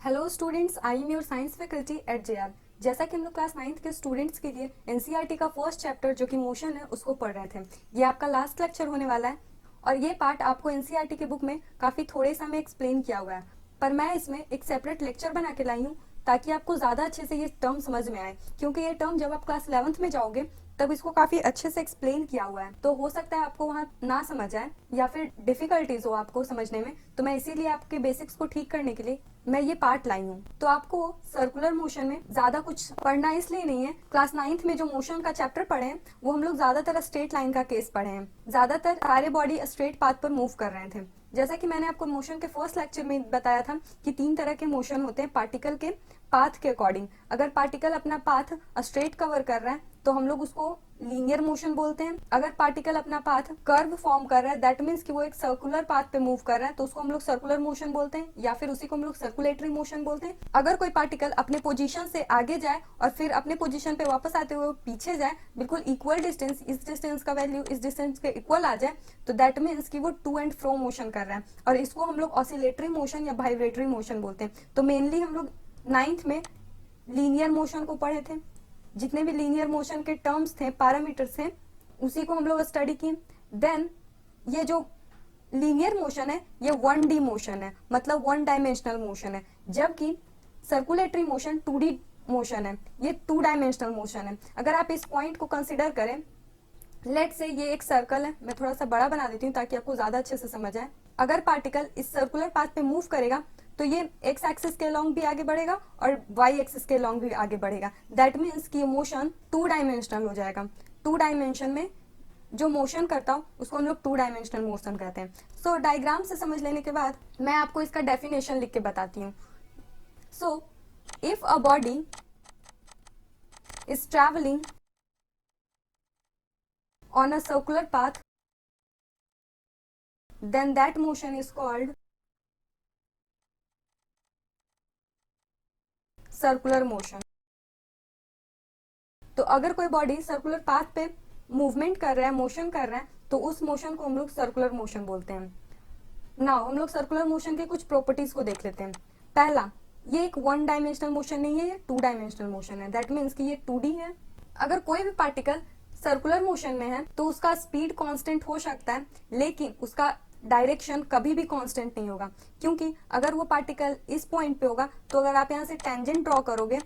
Hello students, I am your science faculty at JR. जैसा कि हम लोग क्लास 9th के स्टूडेंट्स के लिए एनसीईआरटी का फर्स्ट चैप्टर जो कि मोशन है उसको पढ़ रहे थे। ये आपका लास्ट लेक्चर होने वाला है और ये पार्ट आपको एनसीईआरटी के बुक में काफ़ी थोड़े सा में एक्सप्लेन किया हुआ है, पर मैं इसमें एक सेपरेट लेक्चर बना के लाई हूँ ताकि आपको ज़्यादा अच्छे से ये टर्म समझ में आए, क्योंकि ये टर्म जब आप क्लास 11th में जाओगे तब इसको काफी अच्छे से एक्सप्लेन किया हुआ है, तो हो सकता है आपको वहाँ ना समझ आए या फिर डिफिकल्टीज हो आपको समझने में। तो मैं इसीलिए आपके बेसिक्स को ठीक करने के लिए मैं ये पार्ट लाई हूँ। तो आपको सर्कुलर मोशन में ज्यादा कुछ पढ़ना इसलिए नहीं है। क्लास 9th में जो मोशन का चैप्टर पढ़े हैं वो हम लोग ज्यादातर स्ट्रेट लाइन का केस पढ़े हैं, ज्यादातर सारे बॉडी स्ट्रेट पाथ पर मूव कर रहे थे। जैसा कि मैंने आपको मोशन के फर्स्ट लेक्चर में बताया था कि 3 तरह के मोशन होते हैं पार्टिकल के पाथ के अकॉर्डिंग। अगर पार्टिकल अपना पाथ स्ट्रेट कवर कर रहा है तो हम लोग उसको लीनियर मोशन बोलते हैं। अगर पार्टिकल अपना पाथ कर्व फॉर्म कर रहा है, दैट मीन्स कि वो एक सर्कुलर पाथ पे मूव कर रहा है, तो उसको हम लोग सर्कुलर मोशन बोलते हैं या फिर उसी को हम लोग सर्कुलेटरी मोशन बोलते हैं। अगर कोई पार्टिकल अपने पोजीशन से आगे जाए और फिर अपने पोजीशन पे वापस आते हुए पीछे जाए, बिल्कुल इक्वल डिस्टेंस, इस डिस्टेंस का वैल्यू इस डिस्टेंस के इक्वल आ जाए, तो दैट मीन्स कि वो टू एंड फ्रो मोशन कर रहा है और इसको हम लोग ऑसिलेटरी मोशन या वाइब्रेटरी मोशन बोलते हैं। तो मेनली हम लोग 9th में लीनियर मोशन को पढ़े थे। जितने भी लीनियर मोशन के टर्म्स थे, पैरामीटर्स थे, उसी को हम लोग स्टडी किए। देन ये जो लीनियर मोशन है ये 1D मोशन है, मतलब 1 डायमेंशनल मोशन है, जबकि सर्कुलेटरी मोशन 2D मोशन है, ये 2 डायमेंशनल मोशन है। अगर आप इस पॉइंट को कंसिडर करें, लेट से ये एक सर्कल है, मैं थोड़ा सा बड़ा बना देती हूँ ताकि आपको ज्यादा अच्छे से समझ आए। अगर पार्टिकल इस सर्कुलर पाथ पे मूव करेगा तो ये एक्स एक्सिस के लॉन्ग भी आगे बढ़ेगा और वाई एक्सिस के लॉन्ग भी आगे बढ़ेगा। दैट मीन्स कि मोशन 2 डायमेंशनल हो जाएगा। 2 डायमेंशन में जो मोशन करता हूँ उसको हम लोग 2 डायमेंशनल मोशन कहते हैं। सो डायग्राम से समझ लेने के बाद मैं आपको इसका डेफिनेशन लिख के बताती हूँ। So if a body is travelling on a circular path, then that motion is called circular motion. तो अगर कोई बॉडी सर्कुलर पाथ पे मूवमेंट कर रहा है, मोशन कर रहा है, तो उस मोशन को हम लोग सर्कुलर मोशन बोलते हैं। नाउ हम लोग सर्कुलर मोशन के कुछ प्रॉपर्टीज को देख लेते हैं। पहला, ये एक 1 डायमेंशनल मोशन नहीं है, ये 2 डायमेंशनल मोशन है। दैट मीन्स कि ये 2D है। अगर कोई भी पार्टिकल सर्कुलर मोशन में है तो उसका स्पीड कांस्टेंट हो सकता है, लेकिन उसका डायरेक्शन कभी भी कांस्टेंट नहीं होगा, क्योंकि अगर वो पार्टिकल इस पॉइंट पे होगा तो अगर आप यहाँ से टेंजेंट ड्रॉ करोगे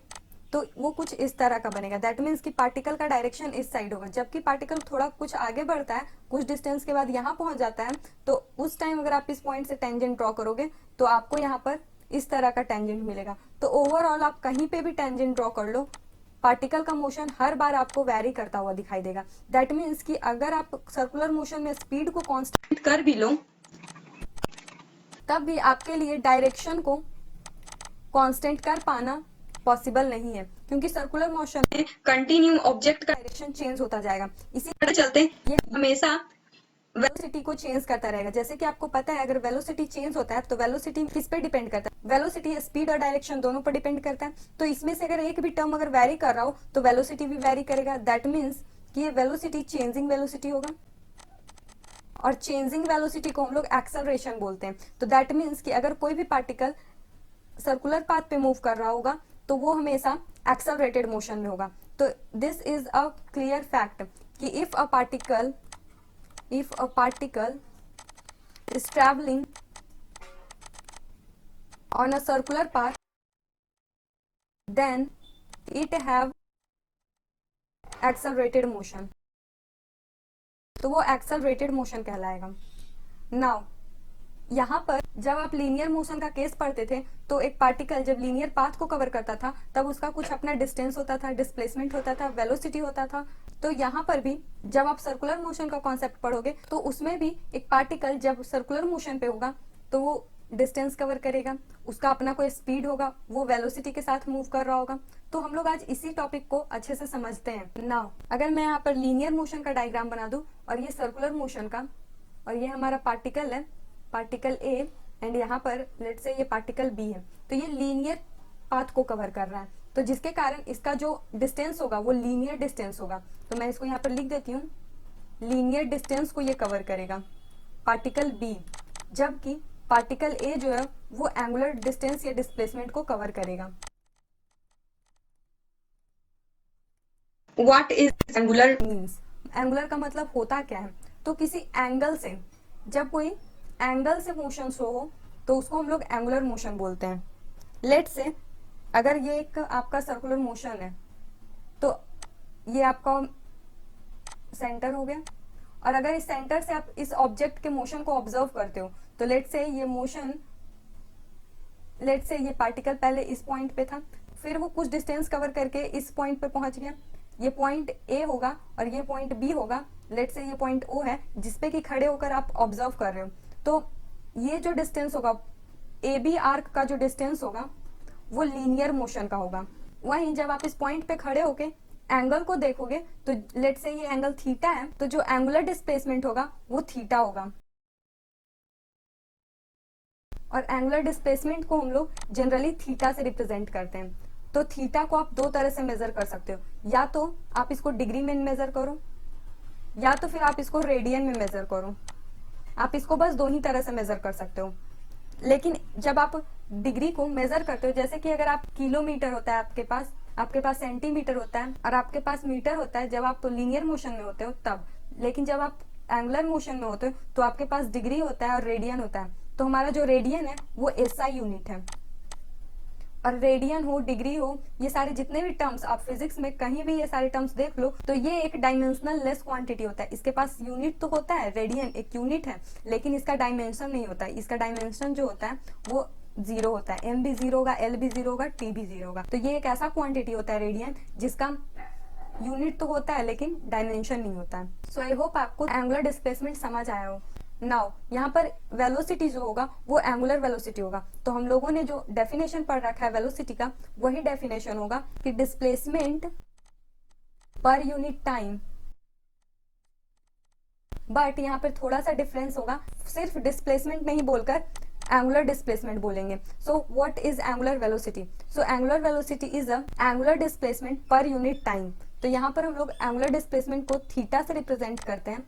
तो वो कुछ इस तरह का बनेगा। दैट मीन्स कि पार्टिकल का डायरेक्शन इस साइड होगा, जबकि पार्टिकल थोड़ा कुछ आगे बढ़ता है, कुछ डिस्टेंस के बाद यहाँ पहुंच जाता है, तो उस टाइम अगर आप इस पॉइंट से टेंजेंट ड्रॉ करोगे तो आपको यहाँ पर इस तरह का टेंजेंट मिलेगा। तो ओवरऑल आप कहीं पे भी टेंजेंट ड्रॉ कर लो, पार्टिकल का मोशन हर बार आपको वैरी करता हुआ दिखाई देगा। दैट मीन्स कि अगर आप सर्कुलर मोशन में स्पीड को कांस्टेंट कर भी लो तब भी आपके लिए डायरेक्शन को कांस्टेंट कर पाना पॉसिबल नहीं है, क्योंकि सर्कुलर मोशन में कंटिन्यू ऑब्जेक्ट का डायरेक्शन चेंज होता जाएगा। इसी के चलते ये हमेशा वेलोसिटी को चेंज करता रहेगा। जैसे कि आपको पता है, अगर वेलोसिटी चेंज होता है तो वेलोसिटी किस पे डिपेंड करता है? वेलोसिटी स्पीड और डायरेक्शन दोनों पर डिपेंड करता है। तो इसमें से अगर एक भी टर्म अगर वैरी कर रहा हो तो वेलोसिटी भी वैरी करेगा। दैट मीन्स कि ये वेलोसिटी चेंजिंग वेलोसिटी होगा और चेंजिंग वेलोसिटी को हम लोग एक्सेलरेशन बोलते हैं। तो दैट मीन्स कि अगर कोई भी पार्टिकल सर्कुलर पाथ पे मूव कर रहा होगा तो वो हमेशा एक्सेलरेटेड मोशन में होगा। तो this is a clear fact कि if a particle is traveling on a circular path, then it have accelerated motion, तो वो accelerated motion कहलाएगा। नाउ यहाँ पर जब आप लीनियर मोशन का केस पढ़ते थे तो एक पार्टिकल जब लीनियर पाथ को कवर करता था तब उसका कुछ अपना डिस्टेंस होता था, डिस्प्लेसमेंट होता था, वेलोसिटी होता था। तो यहाँ पर भी जब आप सर्कुलर मोशन का कॉन्सेप्ट पढ़ोगे तो उसमें भी एक पार्टिकल जब सर्कुलर मोशन पे होगा तो वो डिस्टेंस कवर करेगा, उसका अपना कोई स्पीड होगा, वो वेलोसिटी के साथ मूव कर रहा होगा। तो हम लोग आज इसी टॉपिक को अच्छे से समझते हैं। नाउ अगर मैं यहाँ पर लीनियर मोशन का डायग्राम बना दूं और ये सर्कुलर मोशन का, और ये हमारा पार्टिकल है, पार्टिकल ए, एंड यहाँ पर लेट से ये पार्टिकल बी है, तो ये लीनियर पाथ को कवर कर रहा है, तो जिसके कारण इसका जो डिस्टेंस होगा वो लीनियर डिस्टेंस होगा। तो मैं इसको यहाँ पर लिख देती हूँ, लीनियर डिस्टेंस को ये कवर करेगा पार्टिकल बी, जबकि पार्टिकल ए जो है वो एंगुलर डिस्टेंस या डिस्प्लेसमेंट को कवर करेगा। What is angular? Means angular का मतलब होता क्या है, तो किसी एंगल से, जब कोई एंगल से मोशन शो हो तो उसको हम लोग एंगुलर मोशन बोलते हैं। लेट से अगर ये एक आपका सर्कुलर मोशन है तो ये आपका सेंटर हो गया, और अगर इस सेंटर से आप इस ऑब्जेक्ट के मोशन को ऑब्जर्व करते हो तो लेट से ये पार्टिकल पहले इस पॉइंट पे था, फिर वो कुछ डिस्टेंस कवर करके इस पॉइंट पे पहुंच गया। ये पॉइंट ए होगा और ये पॉइंट बी होगा। लेट से ये पॉइंट ओ है जिसपे कि खड़े होकर आप ऑब्जर्व कर रहे हो, तो ये जो डिस्टेंस होगा ए बी आर्क का जो डिस्टेंस होगा वो लीनियर मोशन का होगा। वहीं जब आप इस पॉइंट पे खड़े होके एंगल को देखोगे तो लेट से ये एंगल थीटा है, तो जो एंगुलर डिस्प्लेसमेंट होगा वो थीटा होगा। और एंगुलर डिस्प्लेसमेंट को हम लोग जनरली थीटा से रिप्रेजेंट करते हैं। तो थीटा को आप दो तरह से मेजर कर सकते हो, या तो आप इसको डिग्री में मेजर करो या तो फिर आप इसको रेडियन में मेजर करो। आप इसको बस दो ही तरह से मेजर कर सकते हो। लेकिन जब आप डिग्री को मेजर करते हो, जैसे कि अगर आप किलोमीटर होता है आपके पास सेंटीमीटर होता है और आपके पास मीटर होता है जब आप लीनियर मोशन में होते हो तब। लेकिन जब आप एंगुलर मोशन में होते हो तो आपके पास डिग्री होता है और रेडियन होता है। तो हमारा जो रेडियन है वो एसआई यूनिट है। और रेडियन हो, डिग्री हो, ये सारे जितने भी टर्म्स आप फिजिक्स में कहीं भी ये सारे टर्म्स देख लो तो ये एक डायमेंशनल लेस क्वांटिटी होता है। इसके पास यूनिट तो होता है, रेडियन एक यूनिट है, लेकिन इसका डायमेंशन नहीं होता है। इसका डायमेंशन जो होता है वो जीरो होता है। एम भी जीरो होगा, एल भी जीरो होगा, टी भी जीरो होगा। तो ये एक ऐसा क्वांटिटी होता है रेडियन जिसका यूनिट तो होता है लेकिन डायमेंशन नहीं होता है। सो आई होप आपको एंगुलर डिस्प्लेसमेंट समझ आया हो। नाउ यहाँ पर वेलोसिटी जो होगा वो एंगुलर वेलोसिटी होगा। तो हम लोगों ने जो डेफिनेशन पढ़ रखा है वेलोसिटी का वही डेफिनेशन होगा कि displacement per unit time. But यहाँ पर थोड़ा सा डिफरेंस होगा, सिर्फ डिस्प्लेसमेंट नहीं बोलकर एंगुलर डिस्प्लेसमेंट बोलेंगे। So what is angular velocity? So angular velocity is a angular displacement per unit time. तो यहाँ पर हम लोग एंगुलर डिस्प्लेसमेंट को थीटा से रिप्रेजेंट करते हैं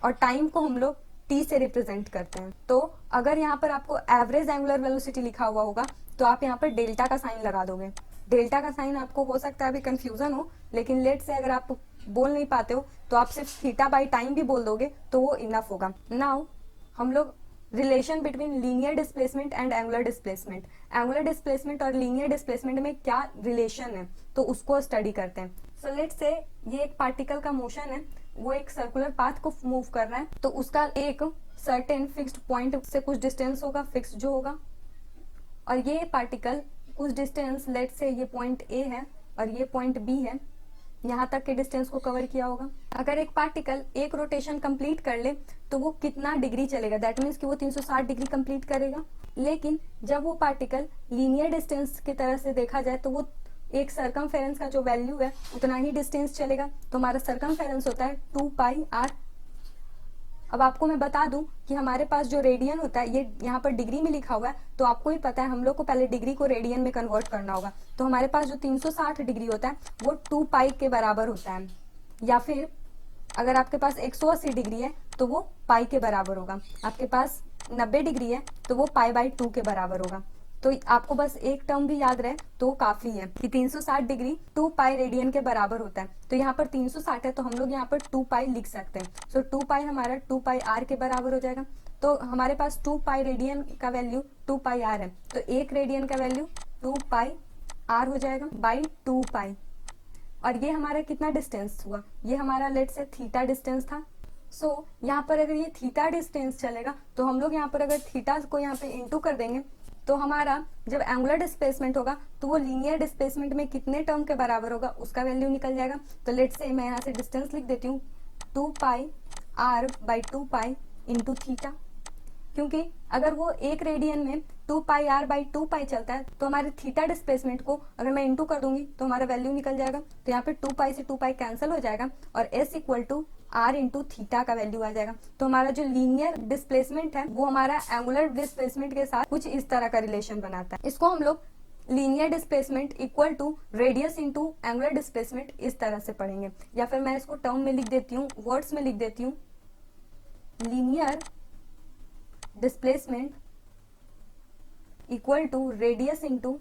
और टाइम को हम लोग टी से रिप्रेजेंट करते हैं। तो अगर यहाँ पर आपको एवरेज एंगुलर वेलोसिटी लिखा हुआ होगा तो आप यहाँ पर डेल्टा का साइन लगा दोगे। डेल्टा का साइन आपको हो सकता है अभी कंफ्यूजन हो, लेकिन लेट से अगर आप बोल नहीं पाते हो तो आप सिर्फ थीटा बाई टाइम भी बोल दोगे तो वो इनफ होगा। नाउ हम लोग relation between linear displacement and angular displacement और लीनियर डिस्प्लेसमेंट में क्या रिलेशन है तो उसको स्टडी करते हैं। सो लेट से ये एक पार्टिकल का मोशन है, वो एक सर्कुलर पाथ को मूव कर रहा है, तो उसका एक सर्टेन फिक्स्ड पॉइंट से कुछ डिस्टेंस होगा, फिक्स जो होगा, और ये पार्टिकल कुछ डिस्टेंस, लेट से ये पॉइंट ए है और ये पॉइंट बी है, यहाँ तक के डिस्टेंस को कवर किया होगा। अगर एक पार्टिकल एक रोटेशन कंप्लीट कर ले तो वो कितना डिग्री चलेगा, दैट मीन्स कि वो 360 डिग्री कंप्लीट करेगा। लेकिन जब वो पार्टिकल लीनियर डिस्टेंस की तरह से देखा जाए तो वो एक सर्कमफेरेंस का जो वैल्यू है उतना ही डिस्टेंस चलेगा। तो हमारा सर्कमफेरेंस होता है 2 पाई आर। अब आपको मैं बता दूं कि हमारे पास जो रेडियन होता है ये यहाँ पर डिग्री में लिखा हुआ है, तो आपको ही पता है हम लोग को पहले डिग्री को रेडियन में कन्वर्ट करना होगा। तो हमारे पास जो 360 डिग्री होता है वो 2 पाई के बराबर होता है, या फिर अगर आपके पास 180 डिग्री है तो वो पाई के बराबर होगा। आपके पास 90 डिग्री है तो वो पाई बाई 2 के बराबर होगा। तो आपको बस एक टर्म भी याद रहे तो काफी है कि 360 डिग्री 2 पाई रेडियन के बराबर होता है। तो यहाँ पर 360 है तो हम लोग यहाँ पर 2 पाई लिख सकते हैं। सो 2 पाई हमारा 2 पाई आर के बराबर हो जाएगा। तो हमारे पास 2 पाई रेडियन का वैल्यू 2 पाई आर है, तो एक रेडियन का वैल्यू 2 पाई आर हो जाएगा बाई 2 पाई। और ये हमारा कितना डिस्टेंस हुआ, ये हमारा लेट से थीटा डिस्टेंस था। सो यहाँ पर अगर ये थीटा डिस्टेंस चलेगा तो हम लोग यहाँ पर अगर थीटा को यहाँ पे इंटू कर देंगे तो हमारा जब एंगुलर डिस्प्लेसमेंट होगा तो वो लीनियर डिस्प्लेसमेंट में कितने टर्म के बराबर होगा उसका वैल्यू निकल जाएगा। तो लेट से मैं यहाँ से डिस्टेंस लिख देती हूँ 2 pi R by 2 pi into theta, क्योंकि अगर वो एक रेडियन में 2 पाई आर बाई 2 पाई चलता है तो हमारे थीटा डिस्प्लेसमेंट को अगर मैं इंटू कर दूंगी तो हमारा वैल्यू निकल जाएगा। तो यहाँ पे 2 पाई से 2 पाई कैंसिल हो जाएगा और s equal to r into theta का वैल्यू आ जाएगा। तो हमारा जो लीनियर डिस्प्लेसमेंट है वो हमारा एंगुलर डिस्प्लेसमेंट के साथ कुछ इस तरह का रिलेशन बनाता है। इसको हम लोग linear displacement equal to radius into angular displacement इस तरह से पढ़ेंगे, या फिर मैं इसको टर्म में लिख देती हूँ, वर्ड्स में लिख देती हूँ, linear displacement equal to radius into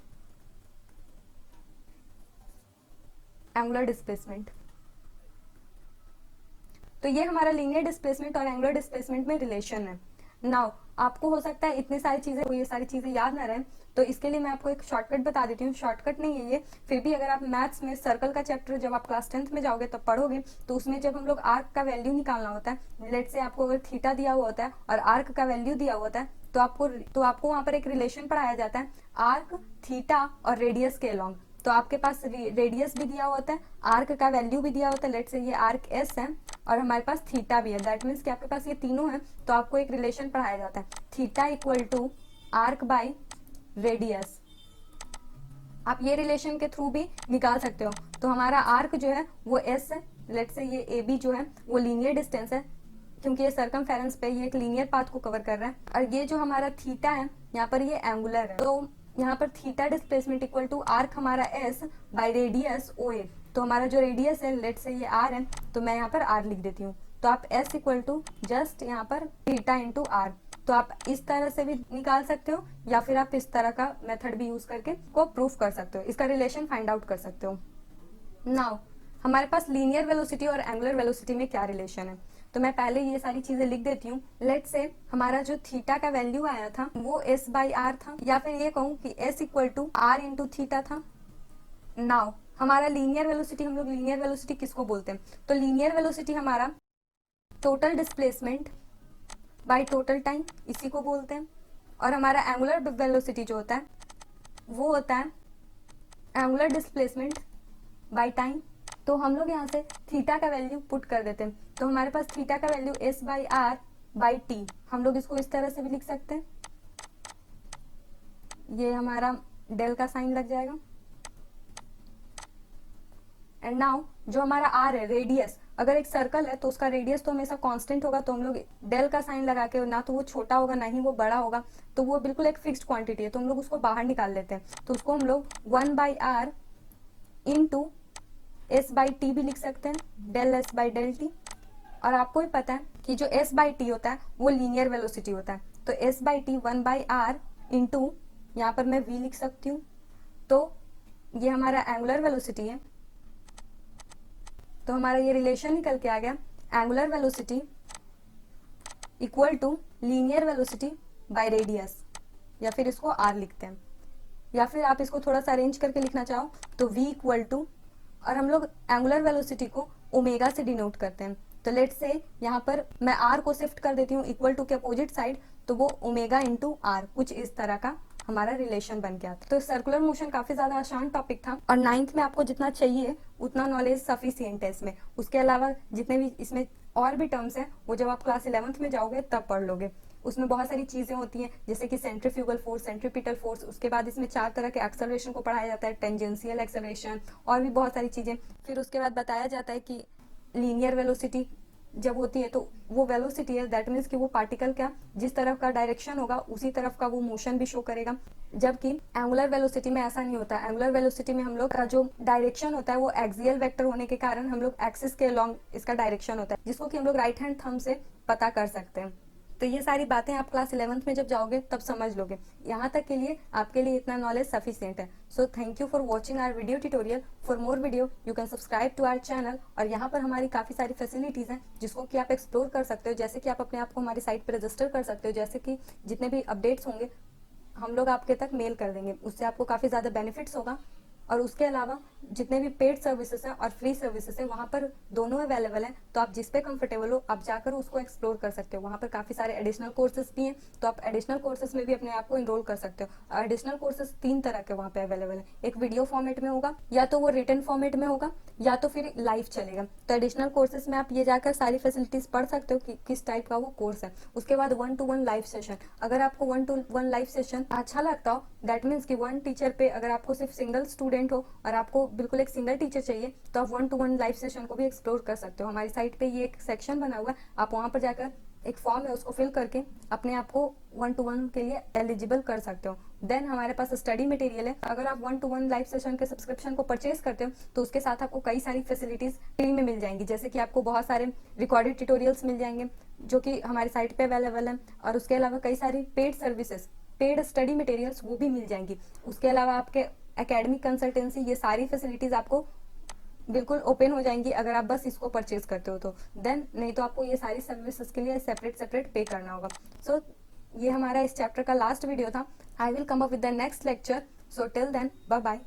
angular displacement. तो ये हमारा लीनियर डिस्प्लेसमेंट और एंगुलर डिस्प्लेसमेंट में रिलेशन है। नाउ आपको हो सकता है इतनी सारी चीजें, ये सारी चीजें याद ना रहे, तो इसके लिए मैं आपको एक शॉर्टकट बता देती हूँ। शॉर्टकट नहीं है ये, फिर भी अगर आप मैथ्स में सर्कल का चैप्टर जब आप क्लास 10th में जाओगे तब पढ़ोगे, तो उसमें जब हम लोग आर्क का वैल्यू निकालना होता है, लेट से आपको अगर थीटा दिया हुआ होता है और आर्क का वैल्यू दिया हुआ होता है, तो आपको वहां पर एक रिलेशन पढ़ाया जाता है आर्क, थीटा और रेडियस के अलॉन्ग। तो आपके पास रेडियस भी दिया होता है, आर्क का वैल्यू भी दिया होता है, लेट से ये आर्क एस है और हमारे पास थीटा भी है। दैट मीन्स कि आपके पास ये तीनों है, तो आपको एक रिलेशन पढ़ाया जाता है theta equal to arc by radius. आप ये रिलेशन के थ्रू भी निकाल सकते हो। तो हमारा आर्क जो है वो एस है, लेट से ये ए बी जो है वो लीनियर डिस्टेंस है, क्योंकि ये सर्कमफेरेंस पे ये एक लीनियर पाथ को कवर कर रहा है। और ये जो हमारा थीटा है यहाँ पर ये एंगुलर है, तो यहाँ पर theta displacement equal to arc हमारा s by radius O A. तो हमारा जो रेडियस है, लेट से ये आर है, तो मैं यहाँ पर आर लिख देती हूँ। तो आप एस इक्वल टू जस्ट यहाँ पर थीटा इंटू आर। तो आप इस तरह से भी निकाल सकते हो या फिर आप इस तरह का मेथड भी यूज करके को प्रूफ कर सकते हो, इसका रिलेशन फाइंड आउट कर सकते हो। नाउ हमारे पास लीनियर वेलोसिटी और एंगुलर वेलोसिटी में क्या रिलेशन है, तो मैं पहले ये सारी चीजें लिख देती हूँ। लेट से हमारा जो थीटा का वैल्यू आया था वो एस बाई आर था, या फिर ये कहूँ कि s equal to r into theta था। नाउ हमारा लीनियर वेलोसिटी, हम लोग लीनियर वेलोसिटी किसको बोलते हैं, तो लीनियर वेलोसिटी हमारा total displacement by total time, इसी को बोलते हैं। और हमारा एंगुलर वेलोसिटी जो होता है वो होता है एंगुलर डिस्प्लेसमेंट बाय टाइम। तो हम लोग यहाँ से थीटा का वैल्यू पुट कर देते हैं, तो हमारे पास थीटा का value s by r by t, हम लोग इसको इस तरह से भी लिख सकते हैं। ये हमारा डेल का साइन लग जाएगा। एंड नाउ जो हमारा आर है रेडियस, अगर एक सर्कल है तो उसका रेडियस तो हमेशा कांस्टेंट होगा, तो हम लोग डेल का साइन लगा के, ना तो वो छोटा होगा ना ही वो बड़ा होगा, तो वो बिल्कुल एक फिक्स्ड क्वांटिटी है, तो हम लोग उसको बाहर निकाल लेते हैं। तो उसको हम लोग 1 by r into s by t भी लिख सकते हैं, del s by del t. और आपको भी पता है कि जो एस बाई टी होता है वो लीनियर वेलोसिटी होता है, तो s by t 1 by r into, यहाँ पर मैं वी लिख सकती हूँ। तो ये हमारा एंगुलर वेलोसिटी है, तो हमारा ये रिलेशन निकल के आ गया angular velocity equal to linear velocity by radius, या फिर इसको आर लिखते हैं, या फिर आप इसको थोड़ा सा अरेंज करके लिखना चाहो तो v इक्वल टू, और हम लोग एंगुलर वेलोसिटी को ओमेगा से डिनोट करते हैं। तो लेट से यहाँ पर मैं r को शिफ्ट कर देती हूँ इक्वल टू के अपोजिट साइड, तो वो ओमेगा इंटू आर, कुछ इस तरह का हमारा रिलेशन बन गया। तो सर्कुलर मोशन काफी ज्यादा आसान टॉपिक था, और 9th में आपको जितना चाहिए उतना नॉलेज सफिशिएंट है इसमें। उसके अलावा जितने भी इसमें और भी टर्म्स हैं वो जब आप क्लास 11th में जाओगे तब पढ़ लोगे। उसमें बहुत सारी चीजें होती हैं, जैसे कि सेंट्रीफ्यूगल फोर्स, सेंट्रीपिटल फोर्स, उसके बाद इसमें 4 तरह के एक्सेलरेशन को पढ़ाया जाता है, टेंजेंशियल एक्सेलरेशन और भी बहुत सारी चीजें। फिर उसके बाद बताया जाता है कि लीनियर वेलोसिटी जब होती है तो वो वेलोसिटी है, दैट मीन्स कि वो पार्टिकल का जिस तरफ का डायरेक्शन होगा उसी तरफ का वो मोशन भी शो करेगा, जबकि एंगुलर वेलोसिटी में ऐसा नहीं होता। एंगुलर वेलोसिटी में हम लोग का जो डायरेक्शन होता है वो एक्सियल वेक्टर होने के कारण हम लोग एक्सिस के अलोंग इसका डायरेक्शन होता है, जिसको कि हम लोग राइट हैंड थंब से पता कर सकते हैं। तो ये सारी बातें आप क्लास 11th में जब जाओगे तब समझ लोगे। यहाँ तक के लिए आपके लिए इतना नॉलेज सफिशिएंट है। So thank you for watching our video tutorial. For more video you can subscribe to our channel. और यहाँ पर हमारी काफ़ी सारी फैसिलिटीज़ हैं जिसको कि आप एक्सप्लोर कर सकते हो, जैसे कि आप अपने आप को हमारी साइट पर रजिस्टर कर सकते हो, जैसे कि जितने भी अपडेट्स होंगे हम लोग आपके तक मेल कर देंगे, उससे आपको काफ़ी ज़्यादा बेनिफिट्स होगा। और उसके अलावा जितने भी पेड सर्विसेज हैं और फ्री सर्विसेज हैं वहाँ पर दोनों अवेलेबल हैं, तो आप जिस पे कंफर्टेबल हो आप जाकर उसको एक्सप्लोर कर सकते हो। वहाँ पर काफ़ी सारे एडिशनल कोर्सेज भी हैं, तो आप एडिशनल कोर्सेज में भी अपने आप को इनरोल कर सकते हो। एडिशनल कोर्सेज 3 तरह के वहाँ पे अवेलेबल है, एक वीडियो फॉर्मेट में होगा, या तो वो रिटन फॉर्मेट में होगा, या तो फिर लाइव चलेगा। तो एडिशनल कोर्सेज में आप ये जाकर सारी फैसिलिटीज पढ़ सकते हो कि किस टाइप का वो कोर्स है। उसके बाद 1-to-1 लाइव सेशन, अगर आपको 1-to-1 लाइव सेशन अच्छा लगता हो, दैट मीन्स कि 1 टीचर पे अगर आपको सिर्फ सिंगल स्टूडेंट हो और आपको बिल्कुल एक सिंगल टीचर चाहिए, तो आप 1-to-1 लाइव सेशन को भी एक्सप्लोर कर सकते हो। हमारी साइट पे ये एक सेक्शन बना हुआ है, आप वहाँ पर जाकर एक फॉर्म है उसको फिल करके अपने आप को 1-to-1 के लिए एलिजिबल कर सकते हो। देन हमारे पास स्टडी मटेरियल है। अगर आप 1-to-1 लाइव सेशन के सब्सक्रिप्शन को परचेज करते हो तो उसके साथ आपको कई सारी फैसिलिटीज फ्री में मिल जाएंगी, जैसे कि आपको बहुत सारे रिकॉर्डेड ट्यूटोरियल्स मिल जाएंगे जो कि हमारे साइट पे अवेलेबल है, और उसके अलावा कई सारी paid services, paid study materials वो भी मिल जाएंगी। उसके अलावा आपके एकेडमिक कंसल्टेंसी, ये सारी फैसिलिटीज आपको बिल्कुल ओपन हो जाएंगी अगर आप बस इसको परचेज करते हो तो। देन नहीं तो आपको ये सारी सर्विसेज के लिए सेपरेट पे करना होगा। सो ये हमारा इस चैप्टर का लास्ट वीडियो था। I will come up with the next lecture. So till then bye bye.